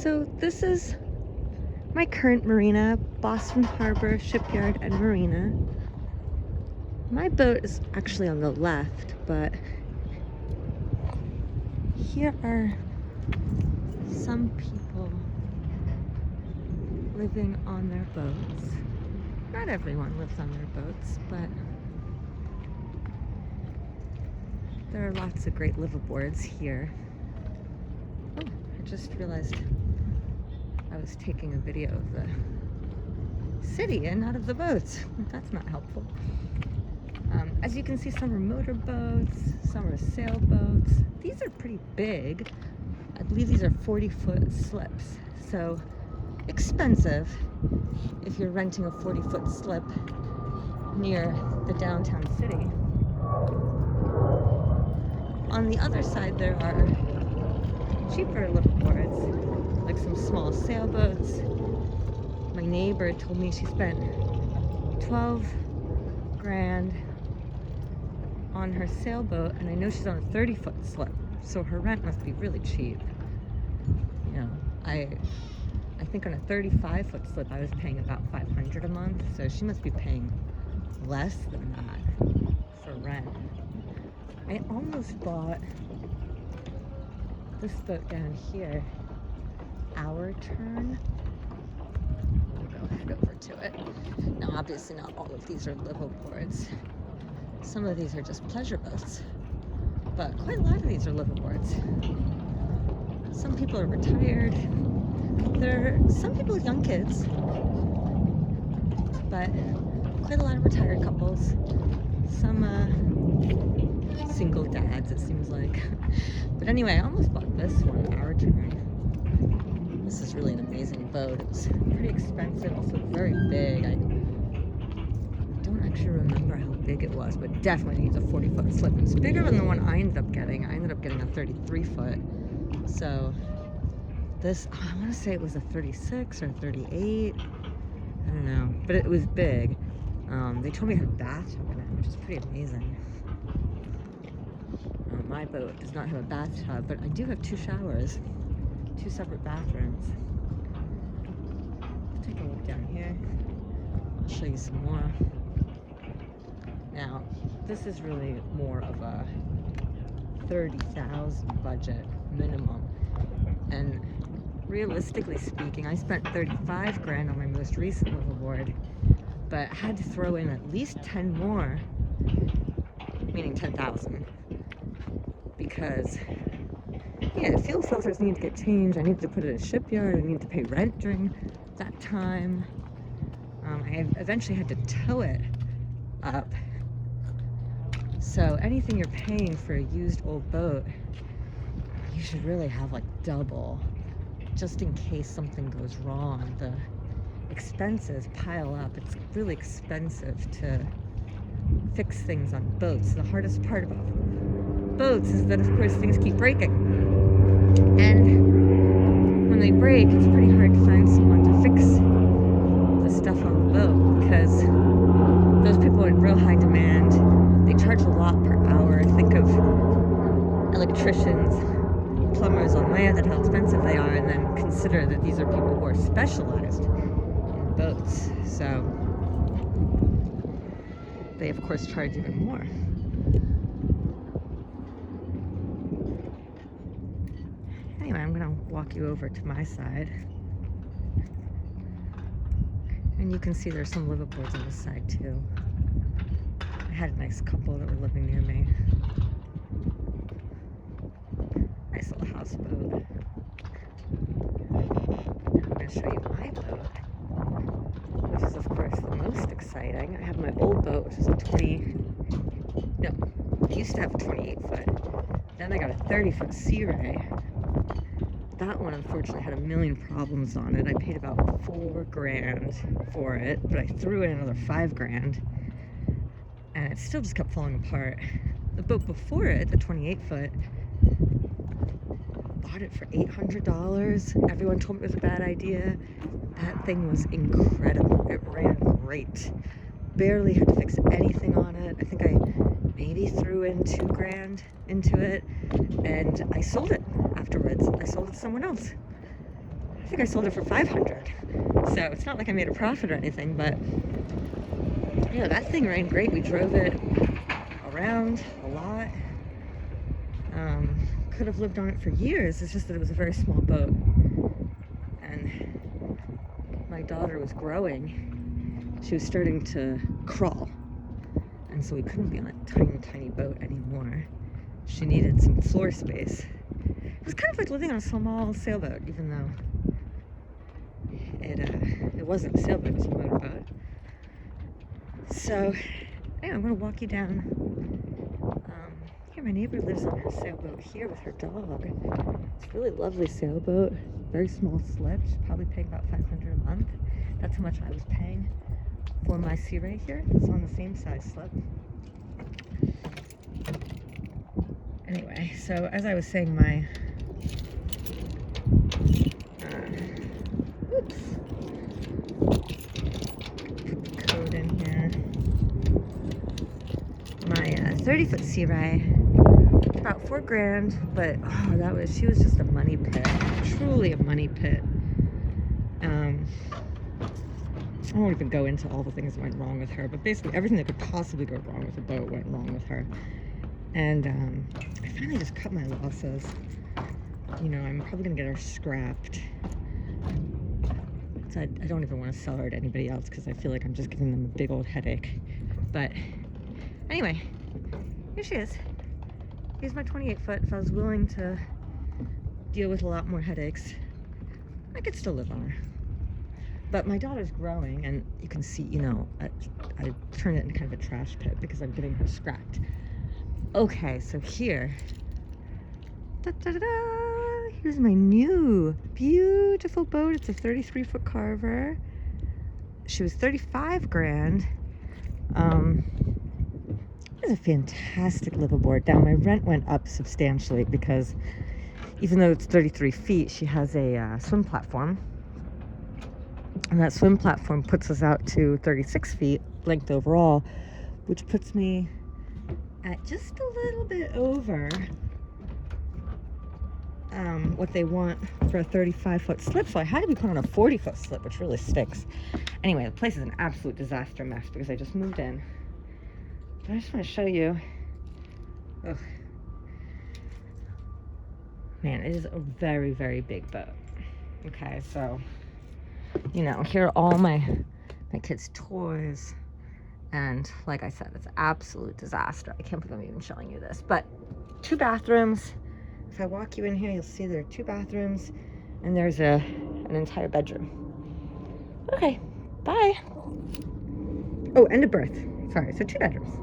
So this is my current marina, Boston Harbor Shipyard and Marina. My boat is actually on the left, but here are some people living on their boats. Not everyone lives on their boats, but there are lots of great liveaboards here. Oh, I just realized I was taking a video of the city and not of the boats. That's not helpful. As you can see, some are motorboats, some are sailboats. These are pretty big. I believe these are 40-foot slips, so expensive if you're renting a 40-foot slip near the downtown city. On the other side, there are cheaper liveaboards, like some small sailboats. My neighbor told me she spent 12 grand on her sailboat, and I know she's on a 30-foot slip, so her rent must be really cheap. You know, I think on a 35-foot slip I was paying about $500 a month, so she must be paying less than that for rent. I almost bought this boat down here, Our Turn. I'll go head over to it. Now, obviously not all of these are liveaboards. Some of these are just pleasure boats, but quite a lot of these are liveaboards. Some people are retired. There are some people with young kids, but quite a lot of retired couples. Some single dads, it seems like. But anyway, I almost bought this one, Our Turn. This is really an amazing boat. It was pretty expensive, also very big. I don't actually remember how big it was, but definitely needs a 40-foot slip. It's bigger than the one I ended up getting. I ended up getting a 33-foot. So this, I want to say it was a 36 or 38. I don't know, but it was big. They told me it had a bathtub in it, which is pretty amazing. My boat does not have a bathtub, but I do have 2 showers, 2 separate bathrooms. Let's take a look down here. I'll show you some more. Now, this is really more of a $30,000 budget minimum, and realistically speaking, I spent 35 grand on my most recent liveaboard, but I had to throw in at least 10 more, meaning 10,000, because yeah, the fuel filters need to get changed. I need to put it in a shipyard. I need to pay rent during that time. I eventually had to tow it up. So anything you're paying for a used old boat, you should really have like double, just in case something goes wrong. The expenses pile up. It's really expensive to fix things on boats. The hardest part about boats is that, of course, things keep breaking. And when they break, it's pretty hard to find someone to fix the stuff on the boat, because those people are in real high demand. They charge a lot per hour. Think of electricians, plumbers on land and how expensive they are, and then consider that these are people who are specialized in boats. So they, of course, charge even more. Anyway, I'm going to walk you over to my side. And you can see there's some liveaboards on this side, too. I had a nice couple that were living near me. Nice little houseboat. I'm going to show you my boat, which is, of course, the most exciting. I have my old boat, which is I used to have a 28-foot. Then I got a 30-foot Sea Ray. That one, unfortunately, had a million problems on it. I paid about 4 grand for it, but I threw in another 5 grand, and it still just kept falling apart. The boat before it, the 28-foot, bought it for $800. Everyone told me it was a bad idea. That thing was incredible. It ran great. Barely had to fix anything on it. I think I maybe threw in 2 grand into it, and I sold it afterwards. I sold it to someone else. I think I sold it for $500. So it's not like I made a profit or anything, but you know, that thing ran great. We drove it around a lot. Could have lived on it for years. It's just that it was a very small boat. And my daughter was growing. She was starting to crawl. And so we couldn't be on a tiny, tiny boat anymore. She needed some floor space. It was kind of like living on a small sailboat, even though it wasn't a sailboat, it was a motorboat. So, anyway, I'm gonna walk you down. Here, my neighbor lives on her sailboat here with her dog. It's a really lovely sailboat, very small slip. She's probably paying about $500 a month. That's how much I was paying for my Sea Ray here. It's on the same size slip. Anyway, so as I was saying, my oops, put the code in here. My 30-foot Sea Ray, about $4,000, but oh, she was just a money pit, truly a money pit. I won't even go into all the things that went wrong with her, but basically everything that could possibly go wrong with a boat went wrong with her. And I finally just cut my losses. You know, I'm probably gonna get her scrapped. So I don't even want to sell her to anybody else because I feel like I'm just giving them a big old headache. But anyway, here she is. Here's my 28-foot. If I was willing to deal with a lot more headaches, I could still live on her. But my daughter's growing, and you can see, you know, I turned it into kind of a trash pit because I'm getting her scrapped. Okay, so here, here's my new beautiful boat. It's a 33-foot Carver. She was $35,000. It's a fantastic liveaboard. Now my rent went up substantially because even though it's 33 feet, she has a swim platform. And that swim platform puts us out to 36 feet length overall, which puts me at just a little bit over what they want for a 35-foot slip. So I had to be put on a 40-foot slip, which really stinks. Anyway, the place is an absolute disaster mess because I just moved in. But I just want to show you. Ugh. Man, it is a very, very big boat. Okay, so you know, here are all my kids' toys, and like I said, it's an absolute disaster. I can't believe I'm even showing you this, but 2 bathrooms. If I walk you in here, you'll see there are 2 bathrooms, and there's an entire bedroom. Okay, bye. Oh, and a berth. Sorry, so 2 bedrooms.